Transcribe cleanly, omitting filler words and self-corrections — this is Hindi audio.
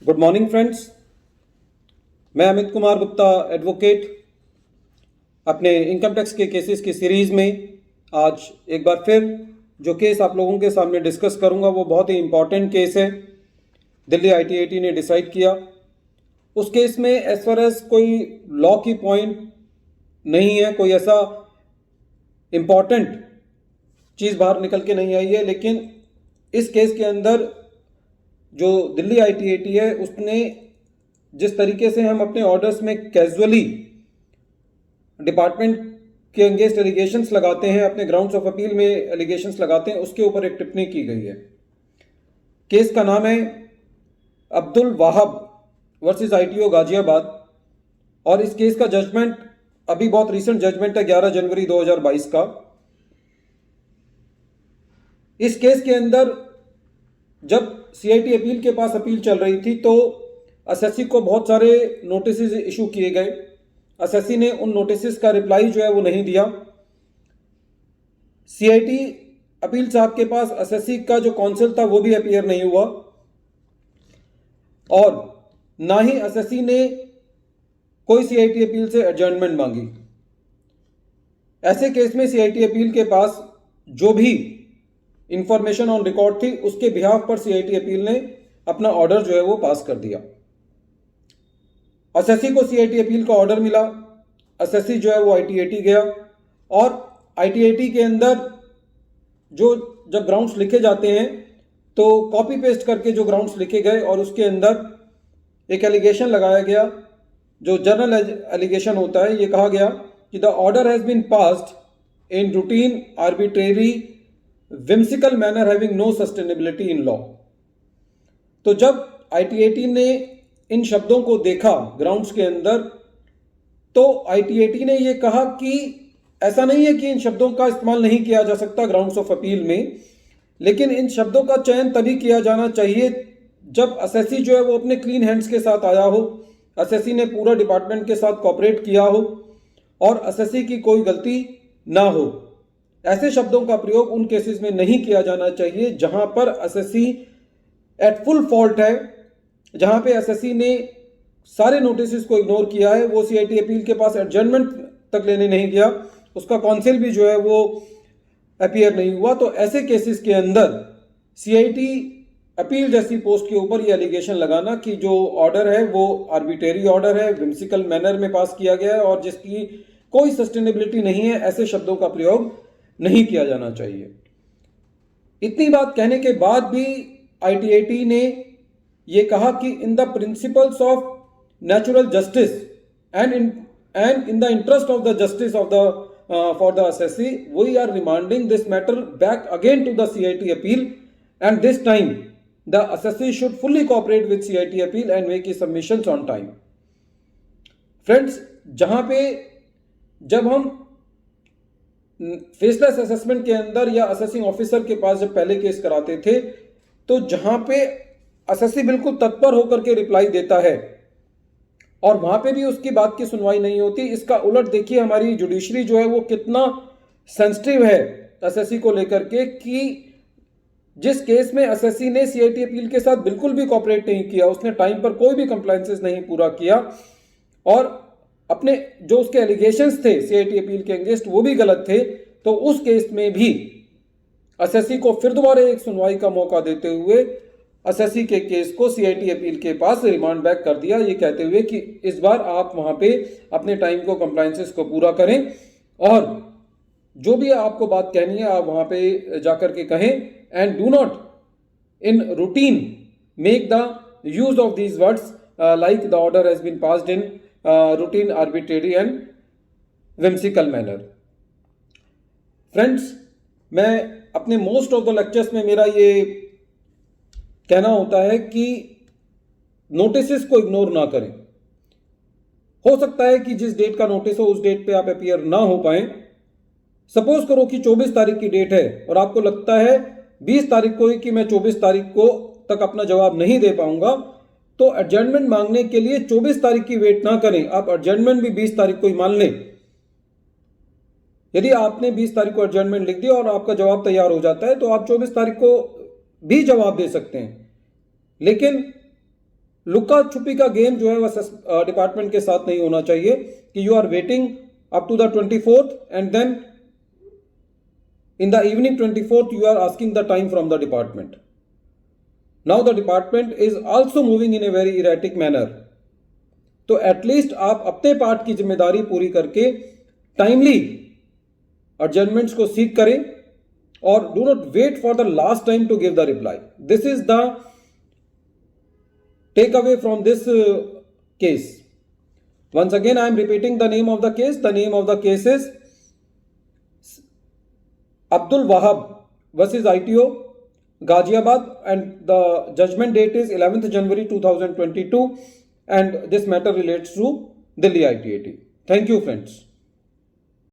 Good morning friends. मैं अमित कुमार गुप्ता एडवोकेट अपने इनकम टैक्स के केसेस की सीरीज़ में आज एक बार फिर जो केस आप लोगों के सामने डिस्कस करूंगा वो बहुत ही इम्पॉर्टेंट केस है। दिल्ली ITAT ने डिसाइड किया। उस केस में एज फार एज कोई लॉ की पॉइंट नहीं है, कोई ऐसा इम्पॉर्टेंट चीज़ बाहर निकल के नहीं आई है, लेकिन इस केस के अंदर जो दिल्ली ITAT है उसने जिस तरीके से हम अपने ऑर्डर्स में कैजुअली डिपार्टमेंट के अगेंस्ट एलिगेशंस लगाते हैं, अपने ग्राउंड्स ऑफ अपील में एलिगेशंस लगाते हैं, उसके ऊपर एक टिप्पणी की गई है। केस का नाम है अब्दुल वाहब वर्सेस ITO गाजियाबाद और इस केस का जजमेंट अभी बहुत रीसेंट जजमेंट है 11 जनवरी 2022 का। इस केस के अंदर जब CIT अपील के पास अपील चल रही थी तो असेसी को बहुत सारे नोटिस इशू किए गए। असेसी ने उन नोटिस का रिप्लाई जो है वो नहीं दिया। CIT अपील साहब के पास असेसी का जो काउंसिल था वो भी अपीयर नहीं हुआ और ना ही असेसी ने कोई CIT अपील से एडजर्नमेंट मांगी। ऐसे केस में CIT अपील के पास जो भी इंफॉर्मेशन ऑन रिकॉर्ड थी उसके बिहाफ पर CIT अपील ने अपना ऑर्डर जो है वो पास कर दिया। असेसी को CIT अपील का ऑर्डर मिला। असेसी जो है वो ITAT गया और ITAT के अंदर जो जब ग्राउंड्स लिखे जाते हैं तो कॉपी पेस्ट करके जो ग्राउंड्स लिखे गए और उसके अंदर एक एलिगेशन लगाया गया जो जनरल एलिगेशन होता है। ये कहा गया कि the order has been passed in routine arbitrary whimsical manner having no sustainability in law। तो जब ITAT ने इन शब्दों को देखा ग्राउंड्स के अंदर तो ITAT ने ये कहा कि ऐसा नहीं है कि इन शब्दों का इस्तेमाल नहीं किया जा सकता ग्राउंड्स ऑफ अपील में, लेकिन इन शब्दों का चयन तभी किया जाना चाहिए जब असेसी जो है वो अपने क्लीन हैंड्स के साथ आया हो, असेसी ने पूरा डिपार्टमेंट के साथ कोऑपरेट किया हो और असेसी की कोई गलती ना हो। ऐसे शब्दों का प्रयोग उन केसेस में नहीं किया जाना चाहिए जहां पर असेसी एट फुल फॉल्ट है, जहां पे असेसी ने सारे नोटिस को इग्नोर किया है, वो CIT अपील के पास एडजर्नमेंट तक लेने नहीं गया, उसका काउंसिल भी जो है वो अपीयर नहीं हुआ। तो ऐसे केसेस के अंदर CIT अपील जैसी पोस्ट के ऊपर ये एलिगेशन लगाना कि जो ऑर्डर है वो आर्बिट्रेरी ऑर्डर है, whimsical मैनर में पास किया गया है और जिसकी कोई सस्टेनेबिलिटी नहीं है, ऐसे शब्दों का प्रयोग नहीं किया जाना चाहिए। इतनी बात कहने के बाद भी ITAT ने यह कहा कि in the principles of natural justice and in the interest of the justice of the for the assessee we are remanding this matter back again to the CIT appeal and this time the assessee should fully cooperate with CIT appeal and make his submissions on time. Friends, जहां पे जब हम फेसलेस असेसमेंट के अंदर या असेसिंग ऑफिसर के पास जब पहले केस कराते थे तो जहां पे असेसी बिल्कुल तत्पर होकर के रिप्लाई देता है और वहां पे भी उसकी बात की सुनवाई नहीं होती। इसका उलट देखिए हमारी जुडिशरी जो है वो कितना सेंसिटिव है असेसी को लेकर के कि जिस केस में असेसी ने CIT अपील के साथ बिल्कुल भी कोऑपरेट नहीं किया, उसने टाइम पर कोई भी कंप्लायंसेस नहीं पूरा किया और अपने जो उसके एलिगेशंस थे CIT अपील के अगेंस्ट वो भी गलत थे, तो उस केस में भी असेसी को फिर दोबारा एक सुनवाई का मौका देते हुए असेसी के केस को CIT अपील के पास रिमांड बैक कर दिया, ये कहते हुए कि इस बार आप वहां पे अपने टाइम को कंप्लायंसेस को पूरा करें और जो भी आपको बात कहनी है आप वहां पे जाकर के कहें and do not in routine make the use of these words like the order has been passed in routine arbitrary and whimsical manner. Friends, मैं अपने मोस्ट ऑफ द लेक्चर्स में मेरा ये कहना होता है कि नोटिस को इग्नोर ना करें। हो सकता है कि जिस डेट का नोटिस हो उस डेट पे आप अपीयर ना हो पाए। सपोज करो कि 24 तारीख की डेट है और आपको लगता है 20 तारीख को ही कि मैं 24 तारीख को तक अपना जवाब नहीं दे पाऊंगा, तो एडजर्नमेंट मांगने के लिए 24 तारीख की वेट ना करें, आप एडजर्नमेंट भी 20 तारीख को ही मान लें। यदि आपने 20 तारीख को एडजर्नमेंट लिख दिया और आपका जवाब तैयार हो जाता है तो आप 24 तारीख को भी जवाब दे सकते हैं। लेकिन लुका छुपी का गेम जो है वह डिपार्टमेंट के साथ नहीं होना चाहिए कि you are waiting up to the 24th and then in the evening 24th you are asking the time from the department. Now the department is also moving in a very erratic manner. तो एटलीस्ट आप अपने पार्ट की जिम्मेदारी पूरी करके टाइमली एडजर्नमेंट्स को सीक करें और do not wait for the last time to give the reply. This is the take away from this case. Once again I am repeating the name of the case. The name of the case is Abdul Wahab versus ITO Ghaziabad, and the judgment date is 11th January 2022, and this matter relates to Delhi ITAT. Thank you friends.